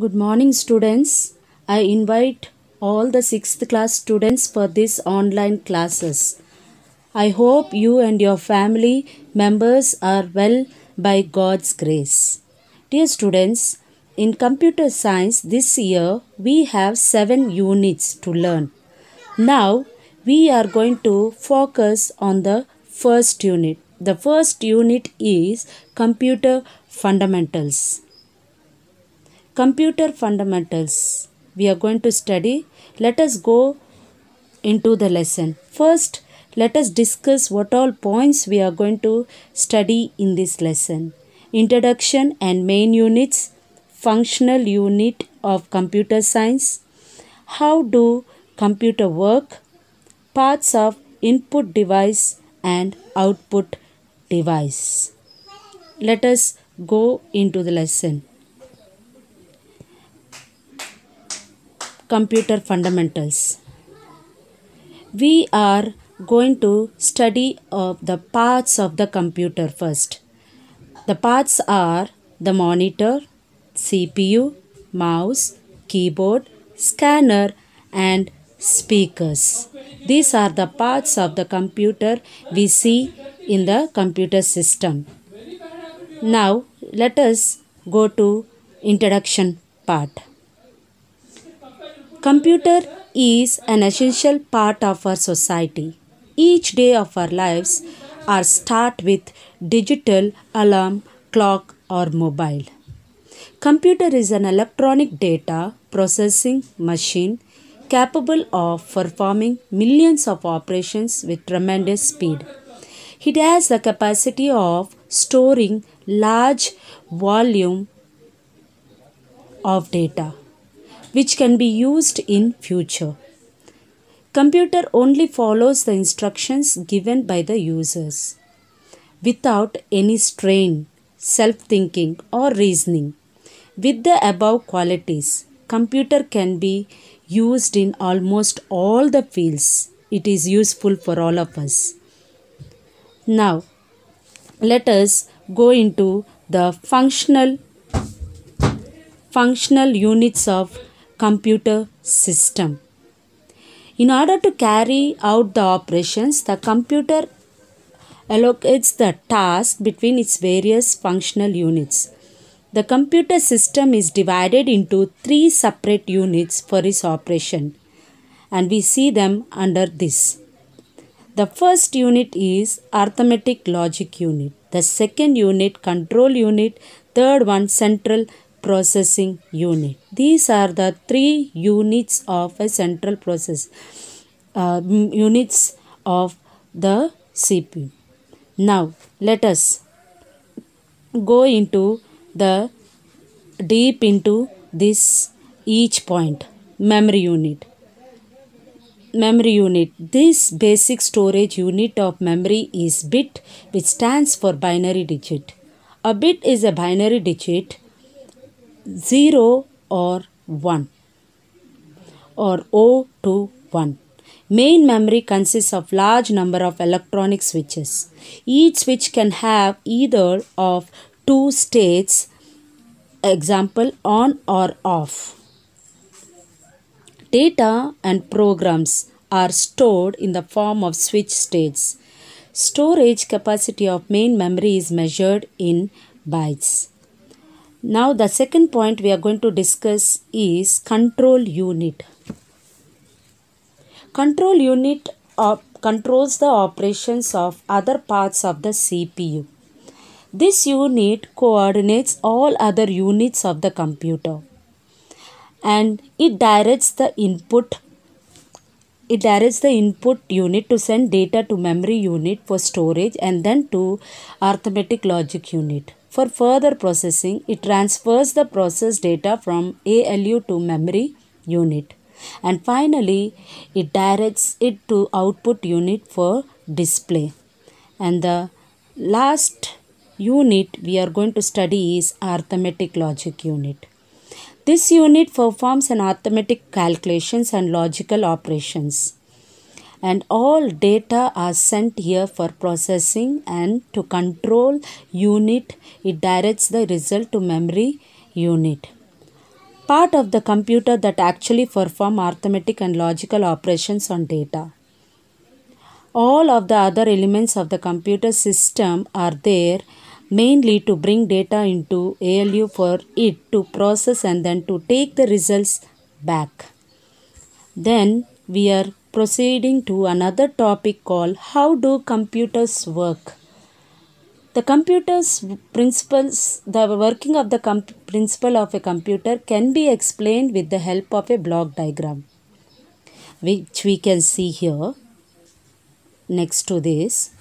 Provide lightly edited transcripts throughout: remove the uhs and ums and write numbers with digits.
Good morning, students. I invite all the 6th class students for this online classes. I hope you and your family members are well by God's grace. Dear students, in computer science this year we have 7 units to learn. Now we are going to focus on the first unit. The first unit is computer fundamentals. Computer fundamentals. We are going to study. Let us go into the lesson. First, let us discuss what all points we are going to study in this lesson. Introduction and main units, functional unit of computer science, how do computer work, parts of input device and output device. Let us go into the lesson. Computer fundamentals. We are going to study the parts of the computer first. The parts are the monitor, CPU, mouse, keyboard, scanner and speakers. These are the parts of the computer we see in the computer system. Now let us go to introduction part. Computer is an essential part of our society. Each day of our lives are start with digital alarm, clock or mobile. Computer is an electronic data processing machine capable of performing millions of operations with tremendous speed. It has the capacity of storing large volume of data which can be used in future. Computer only follows the instructions given by the users without any strain, self-thinking or reasoning. With the above qualities, computer can be used in almost all the fields. It is useful for all of us. Now, let us go into the functional units of computer system. In order to carry out the operations, the computer allocates the task between its various functional units. The computer system is divided into 3 separate units for its operation, and we see them under this. The first unit is arithmetic logic unit. The second unit control unit. Third one central processing unit. These are the 3 units of a central process units of the CPU. Now let us go into the deep into this each point. Memory unit. Memory unit. This basic storage unit of memory is bit, which stands for binary digit. A bit is a binary digit 0 or 1 or 0 to 1. Main memory consists of large number of electronic switches. Each switch can have either of 2 states, example on or off. Data and programs are stored in the form of switch states. Storage capacity of main memory is measured in bytes. Now the second point we are going to discuss is control unit. Control unit controls the operations of other parts of the CPU. This unit coordinates all other units of the computer and it directs the input unit to send data to memory unit for storage and then to arithmetic logic unit. For further processing, it transfers the processed data from ALU to memory unit. And finally, it directs it to output unit for display. And the last unit we are going to study is arithmetic logic unit. This unit performs an arithmetic calculations and logical operations. And all data are sent here for processing, and to control unit, it directs the result to memory unit. part of the computer that actually perform arithmetic and logical operations on data. All of the other elements of the computer system are there mainly to bring data into ALU for it to process and then to take the results back. Then we are proceeding to another topic called how do computers work. The computer's principles, the working of the principle of a computer can be explained with the help of a block diagram, which we can see here next to this.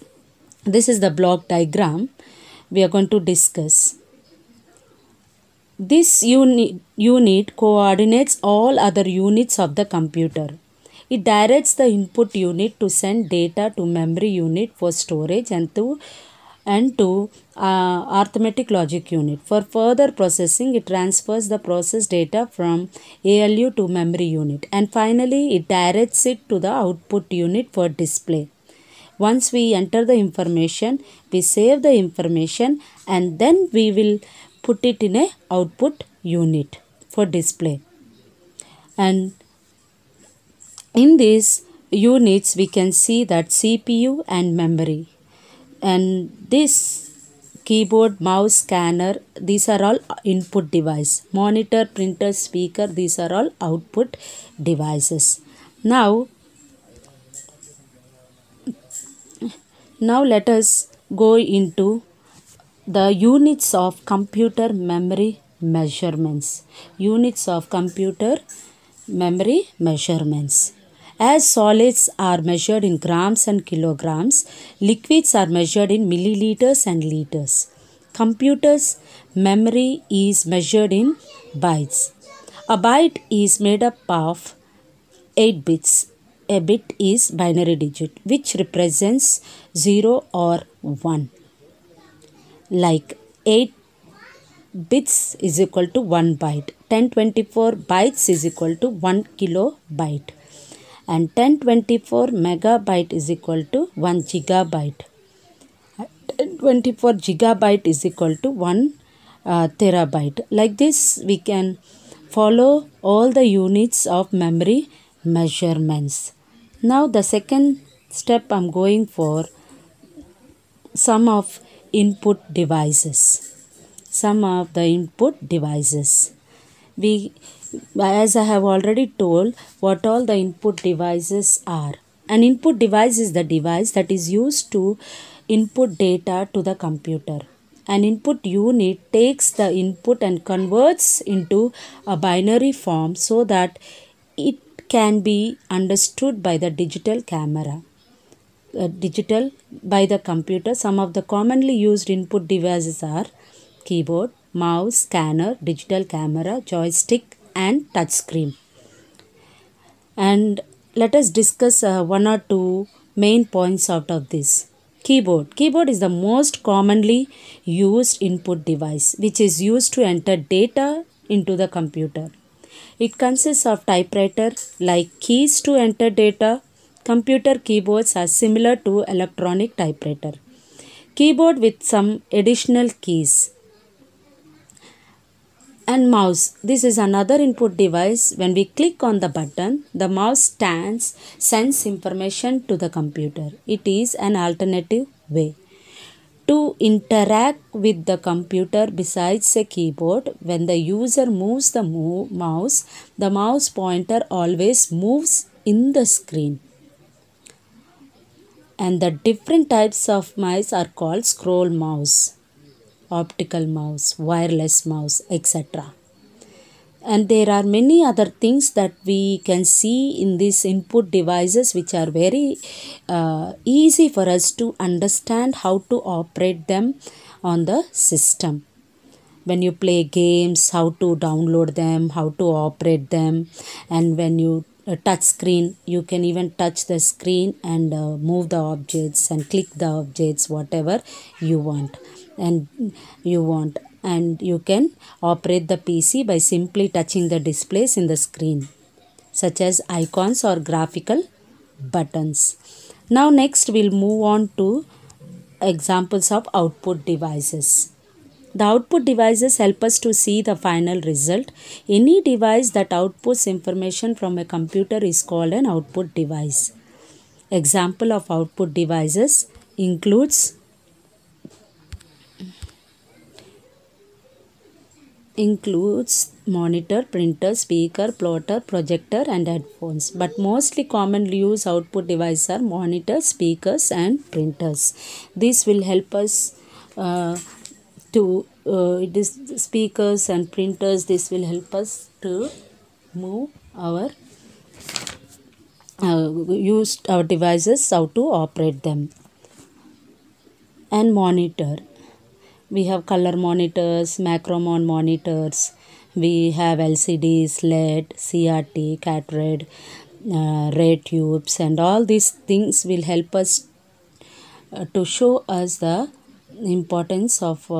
This is the block diagram we are going to discuss. This unit coordinates all other units of the computer. It directs the input unit to send data to memory unit for storage and to arithmetic logic unit. For further processing, it transfers the processed data from ALU to memory unit. And finally, it directs it to the output unit for display. Once we enter the information, we save the information and then we will put it in a output unit for display. And in these units, we can see that CPU and memory. And this keyboard, mouse, scanner, these are all input device. Monitor, printer, speaker, these are all output devices. Now let us go into the units of computer memory measurements. Units of computer memory measurements. As solids are measured in grams and kilograms, liquids are measured in milliliters and liters. Computer's memory is measured in bytes. A byte is made up of 8 bits. A bit is binary digit which represents 0 or 1. Like 8 bits is equal to 1 byte. 1024 bytes is equal to 1 kilobyte. And 1024 megabyte is equal to 1 gigabyte. 1024 gigabyte is equal to 1 terabyte. Like this, we can follow all the units of memory measurements. Now the second step I am going for sum of input devices. Sum of the input devices. As I have already told what all the input devices are. An input device is the device that is used to input data to the computer. An input unit takes the input and converts into a binary form so that it can be understood by the digital camera. By the computer. Some of the commonly used input devices are keyboard, mouse, scanner, digital camera, joystick and touch screen. And let us discuss one or two main points out of this. Keyboard. Keyboard is the most commonly used input device which is used to enter data into the computer. It consists of typewriter like keys to enter data. Computer keyboards are similar to electronic typewriter. Keyboard with some additional keys. And mouse. This is another input device. When we click on the button, the mouse sends information to the computer. It is an alternative way to interact with the computer besides a keyboard. When the user moves the mouse, the mouse pointer always moves in the screen. And the different types of mice are called scroll mouse, optical mouse, wireless mouse, etc. And there are many other things that we can see in these input devices which are very easy for us to understand how to operate them on the system. When you play games, how to download them, how to operate them, and when you touch screen, you can even touch the screen and move the objects and click the objects, whatever you want. And you can operate the PC by simply touching the displays in the screen, such as icons or graphical buttons. Now next we'll move on to examples of output devices. The output devices help us to see the final result. Any device that outputs information from a computer is called an output device. Example of output devices includes monitor, printer, speaker, plotter, projector and headphones. But mostly commonly used output devices are monitors, speakers and printers. This will help us it is speakers and printers. This will help us to move our use our devices, how to operate them. And monitor, we have color monitors, macromon monitors, we have LCDs, LED, CRT, cat red, ray tubes, and all these things will help us to show us the importance of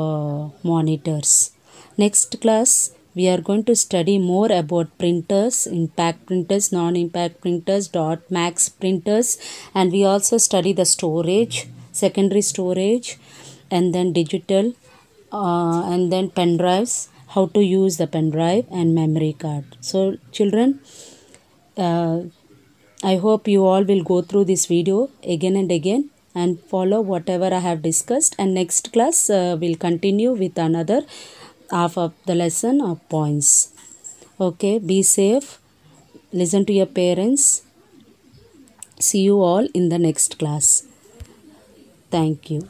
monitors. Next class we are going to study more about printers, impact printers, non-impact printers, dot max printers, and we also study the storage, secondary storage, and then digital, and then pen drives, how to use the pen drive and memory card. So children, I hope you all will go through this video again and again and follow whatever I have discussed, and next class will continue with another half of the lesson of points. Okay, be safe, listen to your parents. See you all in the next class. Thank you.